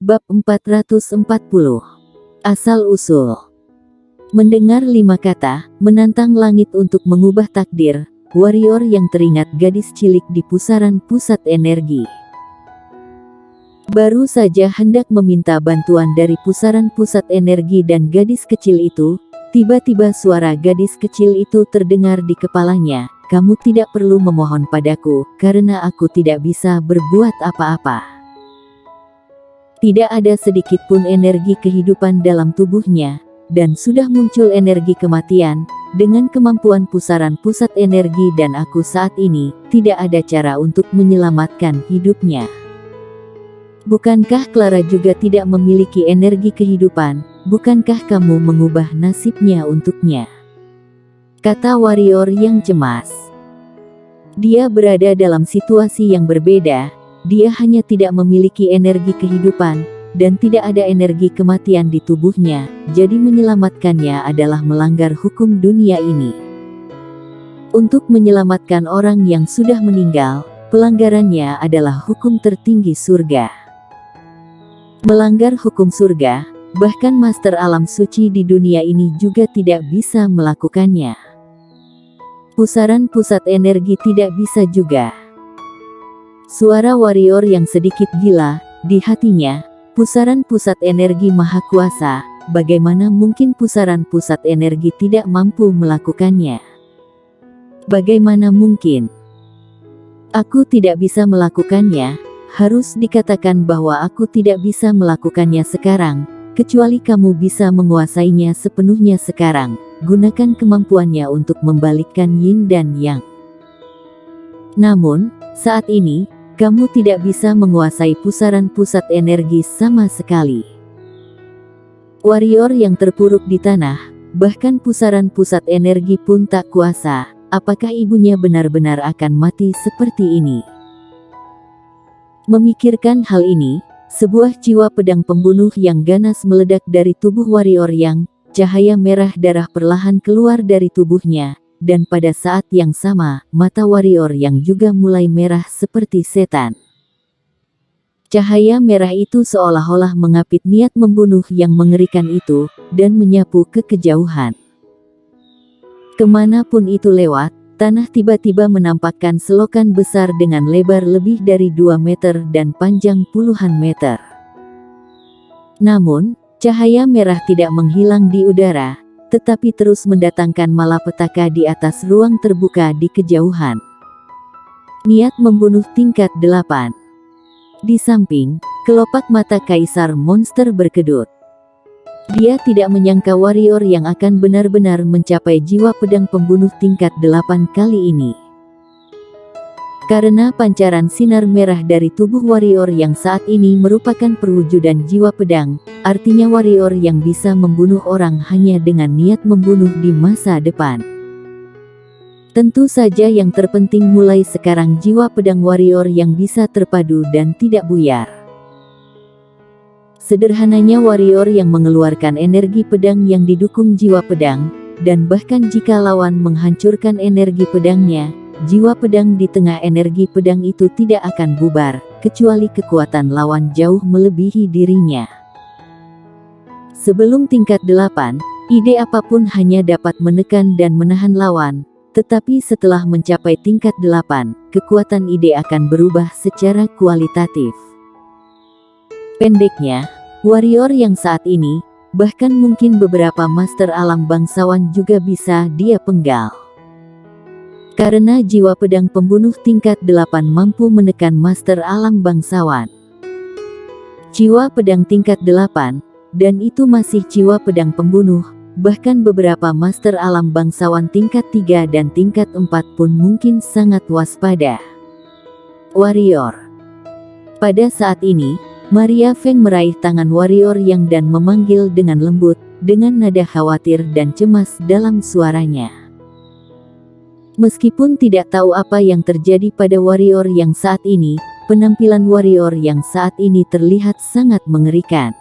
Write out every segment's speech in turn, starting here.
Bab 440. Asal-usul. Mendengar 5 kata, menantang langit untuk mengubah takdir, warrior yang teringat gadis cilik di pusaran pusat energi. Baru saja hendak meminta bantuan dari pusaran pusat energi dan gadis kecil itu, tiba-tiba suara gadis kecil itu terdengar di kepalanya, "Kamu tidak perlu memohon padaku, karena aku tidak bisa berbuat apa-apa." Tidak ada sedikit pun energi kehidupan dalam tubuhnya, dan sudah muncul energi kematian. Dengan kemampuan pusaran pusat energi dan aku saat ini, tidak ada cara untuk menyelamatkan hidupnya. Bukankah Clara juga tidak memiliki energi kehidupan? Bukankah kamu mengubah nasibnya untuknya? Kata warrior yang cemas. Dia berada dalam situasi yang berbeda. Dia hanya tidak memiliki energi kehidupan, dan tidak ada energi kematian di tubuhnya, jadi menyelamatkannya adalah melanggar hukum dunia ini. Untuk menyelamatkan orang yang sudah meninggal, pelanggarannya adalah hukum tertinggi surga. Melanggar hukum surga, bahkan master alam suci di dunia ini juga tidak bisa melakukannya. Pusaran pusat energi tidak bisa juga. Suara warrior yang sedikit gila, di hatinya, pusaran pusat energi maha kuasa, bagaimana mungkin pusaran pusat energi tidak mampu melakukannya? Bagaimana mungkin? Aku tidak bisa melakukannya. Harus dikatakan bahwa aku tidak bisa melakukannya sekarang, kecuali kamu bisa menguasainya sepenuhnya sekarang. Gunakan kemampuannya untuk membalikkan yin dan yang. Namun, saat ini, kamu tidak bisa menguasai pusaran pusat energi sama sekali. Warrior yang terpuruk di tanah, bahkan pusaran pusat energi pun tak kuasa. Apakah ibunya benar-benar akan mati seperti ini? Memikirkan hal ini, sebuah jiwa pedang pembunuh yang ganas meledak dari tubuh warrior yang, cahaya merah darah perlahan keluar dari tubuhnya, dan pada saat yang sama, mata warrior yang juga mulai merah seperti setan. Cahaya merah itu seolah-olah mengapit niat membunuh yang mengerikan itu, dan menyapu ke kejauhan. Kemanapun itu lewat, tanah tiba-tiba menampakkan selokan besar dengan lebar lebih dari 2 meter dan panjang puluhan meter. Namun, cahaya merah tidak menghilang di udara, tetapi terus mendatangkan malapetaka di atas ruang terbuka di kejauhan. Niat membunuh tingkat 8. Di samping, kelopak mata kaisar monster berkedut. Dia tidak menyangka warrior yang akan benar-benar mencapai jiwa pedang pembunuh tingkat 8 kali ini. Karena pancaran sinar merah dari tubuh warrior yang saat ini merupakan perwujudan jiwa pedang, artinya warrior yang bisa membunuh orang hanya dengan niat membunuh di masa depan. Tentu saja yang terpenting mulai sekarang jiwa pedang warrior yang bisa terpadu dan tidak buyar. Sederhananya warrior yang mengeluarkan energi pedang yang didukung jiwa pedang, dan bahkan jika lawan menghancurkan energi pedangnya, jiwa pedang di tengah energi pedang itu tidak akan bubar, kecuali kekuatan lawan jauh melebihi dirinya. Sebelum tingkat 8, ide apapun hanya dapat menekan dan menahan lawan, tetapi setelah mencapai tingkat 8, kekuatan ide akan berubah secara kualitatif. Pendeknya, warrior yang saat ini, bahkan mungkin beberapa master alam bangsawan juga bisa dia penggal. Karena jiwa pedang pembunuh tingkat 8 mampu menekan master alam bangsawan. Jiwa pedang tingkat 8, dan itu masih jiwa pedang pembunuh, bahkan beberapa master alam bangsawan tingkat 3 dan tingkat 4 pun mungkin sangat waspada. Warrior. Pada saat ini, Maria Feng meraih tangan warrior yang dan memanggil dengan lembut, dengan nada khawatir dan cemas dalam suaranya. Meskipun tidak tahu apa yang terjadi pada warrior yang saat ini, penampilan warrior yang saat ini terlihat sangat mengerikan.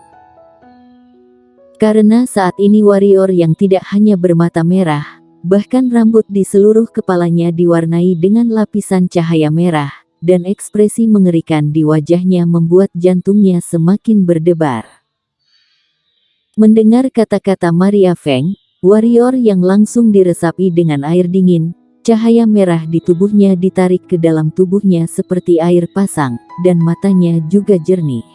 Karena saat ini warrior yang tidak hanya bermata merah, bahkan rambut di seluruh kepalanya diwarnai dengan lapisan cahaya merah, dan ekspresi mengerikan di wajahnya membuat jantungnya semakin berdebar. Mendengar kata-kata Maria Feng, warrior yang langsung diresapi dengan air dingin, cahaya merah di tubuhnya ditarik ke dalam tubuhnya seperti air pasang, dan matanya juga jernih.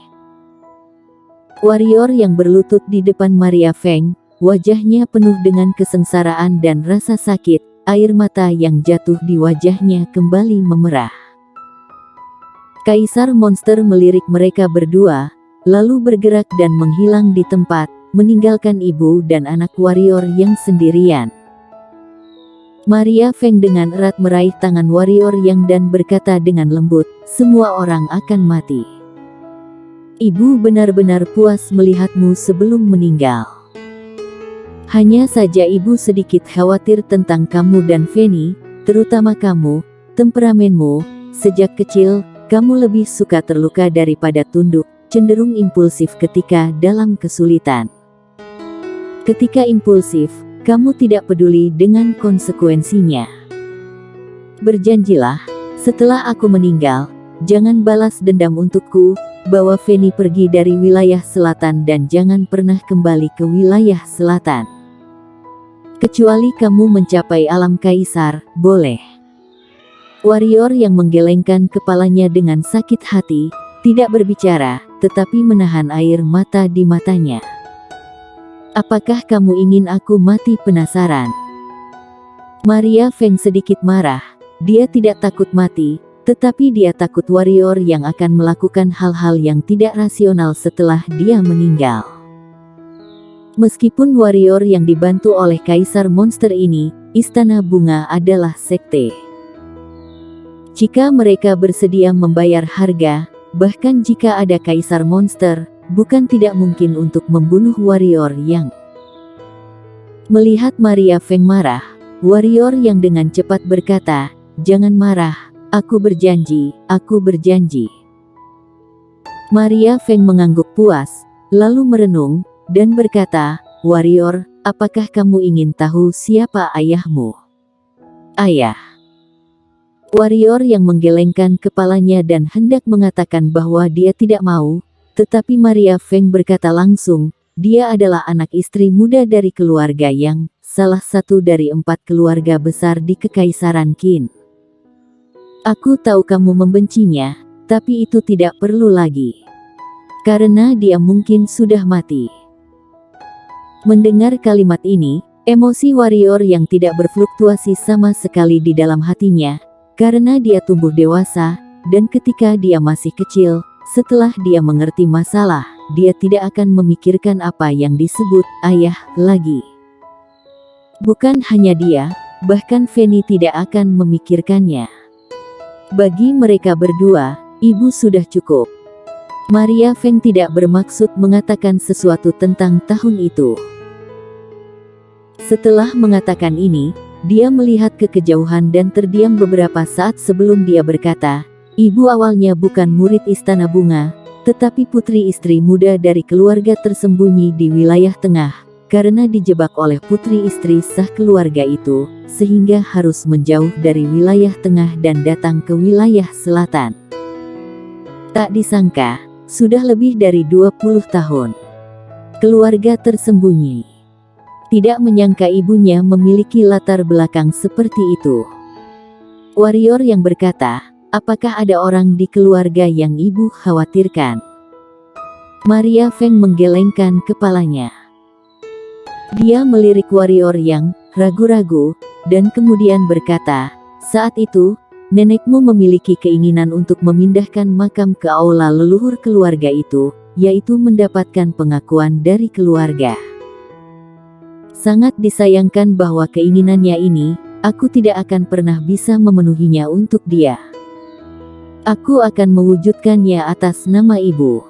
Warrior yang berlutut di depan Maria Feng, wajahnya penuh dengan kesengsaraan dan rasa sakit, air mata yang jatuh di wajahnya kembali memerah. Kaisar monster melirik mereka berdua, lalu bergerak dan menghilang di tempat, meninggalkan ibu dan anak warrior yang sendirian. Maria Feng dengan erat meraih tangan warrior yang dan berkata dengan lembut, "Semua orang akan mati. Ibu benar-benar puas melihatmu sebelum meninggal. Hanya saja ibu sedikit khawatir tentang kamu dan Fanny, terutama kamu, temperamenmu, sejak kecil, kamu lebih suka terluka daripada tunduk, cenderung impulsif ketika dalam kesulitan. Ketika impulsif, kamu tidak peduli dengan konsekuensinya. Berjanjilah, setelah aku meninggal, jangan balas dendam untukku, bawa Fanny pergi dari wilayah selatan dan jangan pernah kembali ke wilayah selatan. Kecuali kamu mencapai alam kaisar, boleh." Warrior yang menggelengkan kepalanya dengan sakit hati, tidak berbicara, tetapi menahan air mata di matanya. "Apakah kamu ingin aku mati penasaran?" Maria Feng sedikit marah, dia tidak takut mati, tetapi dia takut warrior yang akan melakukan hal-hal yang tidak rasional setelah dia meninggal. Meskipun warrior yang dibantu oleh Kaisar Monster ini, Istana Bunga adalah sekte. Jika mereka bersedia membayar harga, bahkan jika ada Kaisar Monster, bukan tidak mungkin untuk membunuh warrior yang. Melihat Maria Feng marah, warrior yang dengan cepat berkata, "Jangan marah, aku berjanji, aku berjanji." Maria Feng mengangguk puas, lalu merenung, dan berkata, "Warrior, apakah kamu ingin tahu siapa ayahmu?" "Ayah." Warrior yang menggelengkan kepalanya dan hendak mengatakan bahwa dia tidak mau, tetapi Maria Feng berkata langsung, "Dia adalah anak istri muda dari keluarga yang, salah satu dari 4 keluarga besar di Kekaisaran Qin. Aku tahu kamu membencinya, tapi itu tidak perlu lagi. Karena dia mungkin sudah mati." Mendengar kalimat ini, emosi warrior yang tidak berfluktuasi sama sekali di dalam hatinya, karena dia tumbuh dewasa, dan ketika dia masih kecil, setelah dia mengerti masalah, dia tidak akan memikirkan apa yang disebut ayah lagi. Bukan hanya dia, bahkan Fanny tidak akan memikirkannya. Bagi mereka berdua, ibu sudah cukup. Maria Feng tidak bermaksud mengatakan sesuatu tentang tahun itu. Setelah mengatakan ini, dia melihat ke kejauhan dan terdiam beberapa saat sebelum dia berkata, "Ibu awalnya bukan murid Istana Bunga, tetapi putri istri muda dari keluarga tersembunyi di wilayah tengah, karena dijebak oleh putri istri sah keluarga itu, sehingga harus menjauh dari wilayah tengah dan datang ke wilayah selatan. Tak disangka, sudah lebih dari 20 tahun. Keluarga tersembunyi. Tidak menyangka ibunya memiliki latar belakang seperti itu." Warrior yang berkata, "Apakah ada orang di keluarga yang ibu khawatirkan?" Maria Feng menggelengkan kepalanya. Dia melirik warrior yang ragu-ragu, dan kemudian berkata, "Saat itu, nenekmu memiliki keinginan untuk memindahkan makam ke aula leluhur keluarga itu, yaitu mendapatkan pengakuan dari keluarga. Sangat disayangkan bahwa keinginannya ini, aku tidak akan pernah bisa memenuhinya untuk dia. Aku akan mewujudkannya atas nama ibu."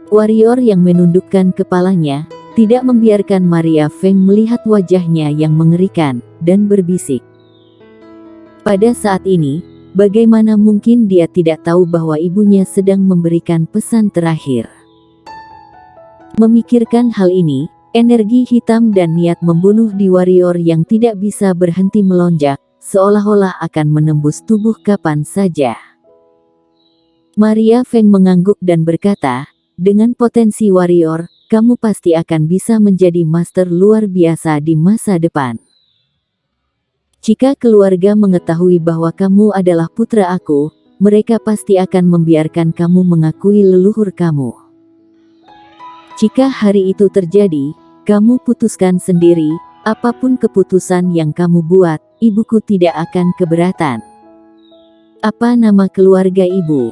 Warrior yang menundukkan kepalanya, tidak membiarkan Maria Feng melihat wajahnya yang mengerikan, dan berbisik, "Pada saat ini, bagaimana mungkin dia tidak tahu bahwa ibunya sedang memberikan pesan terakhir?" Memikirkan hal ini, energi hitam dan niat membunuh di warrior yang tidak bisa berhenti melonjak, seolah-olah akan menembus tubuh kapan saja. Maria Feng mengangguk dan berkata, dengan potensi warrior, kamu pasti akan bisa menjadi master luar biasa di masa depan. Jika keluarga mengetahui bahwa kamu adalah putra aku, mereka pasti akan membiarkan kamu mengakui leluhur kamu. Jika hari itu terjadi, kamu putuskan sendiri, apapun keputusan yang kamu buat, ibuku tidak akan keberatan. Apa nama keluarga ibu?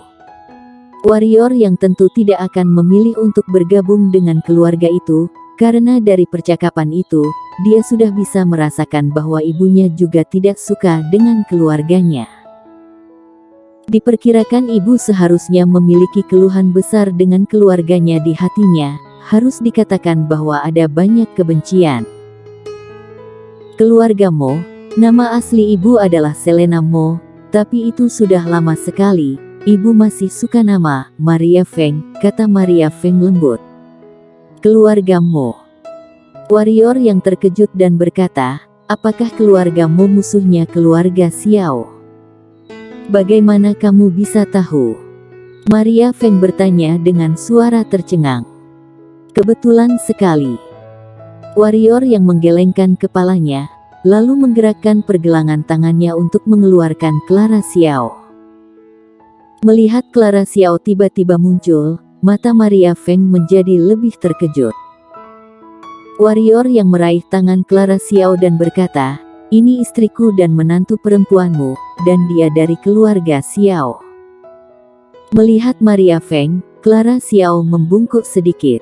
Warrior yang tentu tidak akan memilih untuk bergabung dengan keluarga itu, karena dari percakapan itu, dia sudah bisa merasakan bahwa ibunya juga tidak suka dengan keluarganya. Diperkirakan ibu seharusnya memiliki keluhan besar dengan keluarganya di hatinya, harus dikatakan bahwa ada banyak kebencian. Keluarga Mo, nama asli ibu adalah Selena Mo, tapi itu sudah lama sekali, ibu masih suka nama Maria Feng, kata Maria Feng lembut. Keluarga Mo. Warrior yang terkejut dan berkata, apakah keluarga Mo musuhnya keluarga Xiao? Bagaimana kamu bisa tahu? Maria Feng bertanya dengan suara tercengang. Kebetulan sekali. Warrior yang menggelengkan kepalanya, lalu menggerakkan pergelangan tangannya untuk mengeluarkan Clara Xiao. Melihat Clara Xiao tiba-tiba muncul, mata Maria Feng menjadi lebih terkejut. Warrior yang meraih tangan Clara Xiao dan berkata, ini istriku dan menantu perempuanmu, dan dia dari keluarga Xiao. Melihat Maria Feng, Clara Xiao membungkuk sedikit.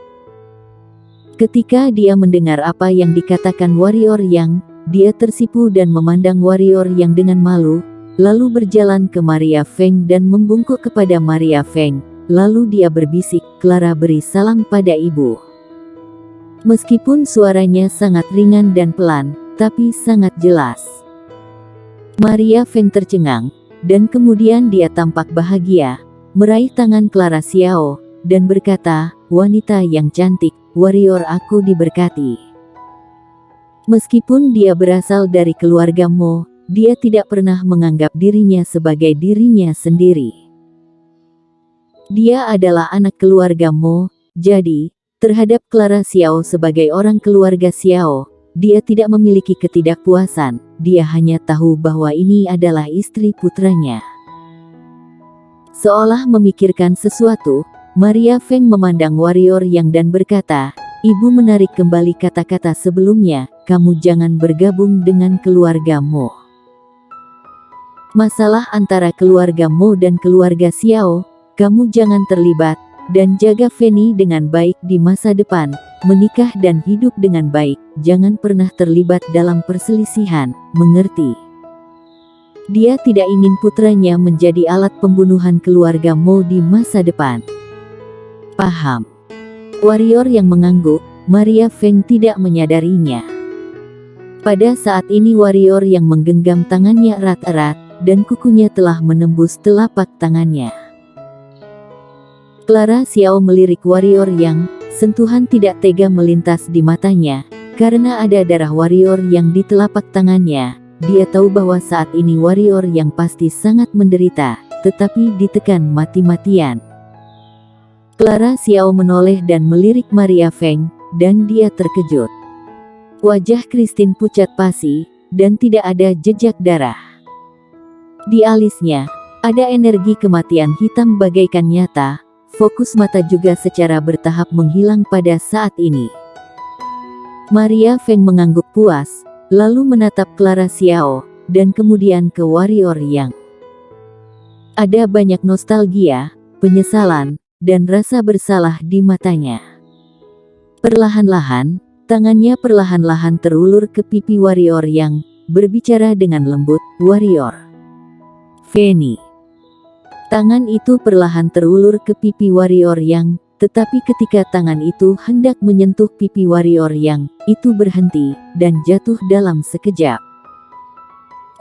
Ketika dia mendengar apa yang dikatakan Warrior Yang, dia tersipu dan memandang Warrior Yang dengan malu, lalu berjalan ke Maria Feng dan membungkuk kepada Maria Feng, lalu dia berbisik, Clara beri salam pada ibu. Meskipun suaranya sangat ringan dan pelan, tapi sangat jelas. Maria Feng tercengang, dan kemudian dia tampak bahagia, meraih tangan Clara Xiao, dan berkata, wanita yang cantik, warrior aku diberkati. Meskipun dia berasal dari keluarga Mo, dia tidak pernah menganggap dirinya sebagai dirinya sendiri. Dia adalah anak keluarga Mo, jadi, terhadap Clara Xiao sebagai orang keluarga Xiao, dia tidak memiliki ketidakpuasan, dia hanya tahu bahwa ini adalah istri putranya. Seolah memikirkan sesuatu, Maria Feng memandang Warrior Yang dan berkata, ibu menarik kembali kata-kata sebelumnya, kamu jangan bergabung dengan keluarga Mo. Masalah antara keluarga Mo dan keluarga Xiao, kamu jangan terlibat, dan jaga Fanny dengan baik di masa depan, menikah dan hidup dengan baik, jangan pernah terlibat dalam perselisihan, mengerti? Dia tidak ingin putranya menjadi alat pembunuhan keluarga Mo di masa depan. Paham? Warrior yang mengangguk, Maria Feng tidak menyadarinya. Pada saat ini Warrior yang menggenggam tangannya erat-erat, dan kukunya telah menembus telapak tangannya. Clara Xiao melirik Warrior Yang, sentuhan tidak tega melintas di matanya, karena ada darah Warrior Yang di telapak tangannya. Dia tahu bahwa saat ini Warrior Yang pasti sangat menderita, tetapi ditekan mati-matian. Clara Xiao menoleh dan melirik Maria Feng, dan dia terkejut. Wajah Christine pucat pasi, dan tidak ada jejak darah. Di alisnya, ada energi kematian hitam bagaikan nyata. Fokus mata juga secara bertahap menghilang pada saat ini. Maria Feng mengangguk puas, lalu menatap Clara Xiao, dan kemudian ke Warrior Yang. Ada banyak nostalgia, penyesalan, dan rasa bersalah di matanya. Perlahan-lahan, tangannya perlahan-lahan terulur ke pipi Warrior Yang, berbicara dengan lembut, Warrior Fanny. Tangan itu perlahan terulur ke pipi Warrior Yang, tetapi ketika tangan itu hendak menyentuh pipi Warrior Yang, itu berhenti, dan jatuh dalam sekejap.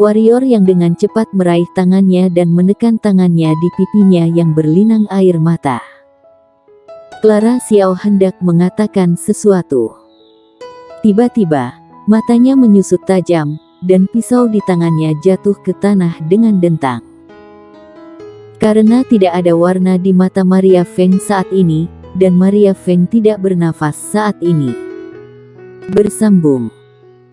Warrior Yang dengan cepat meraih tangannya dan menekan tangannya di pipinya yang berlinang air mata. Clara Xiao hendak mengatakan sesuatu. Tiba-tiba, matanya menyusut tajam, dan pisau di tangannya jatuh ke tanah dengan dentang. Karena tidak ada warna di mata Maria Feng saat ini, dan Maria Feng tidak bernafas saat ini. Bersambung.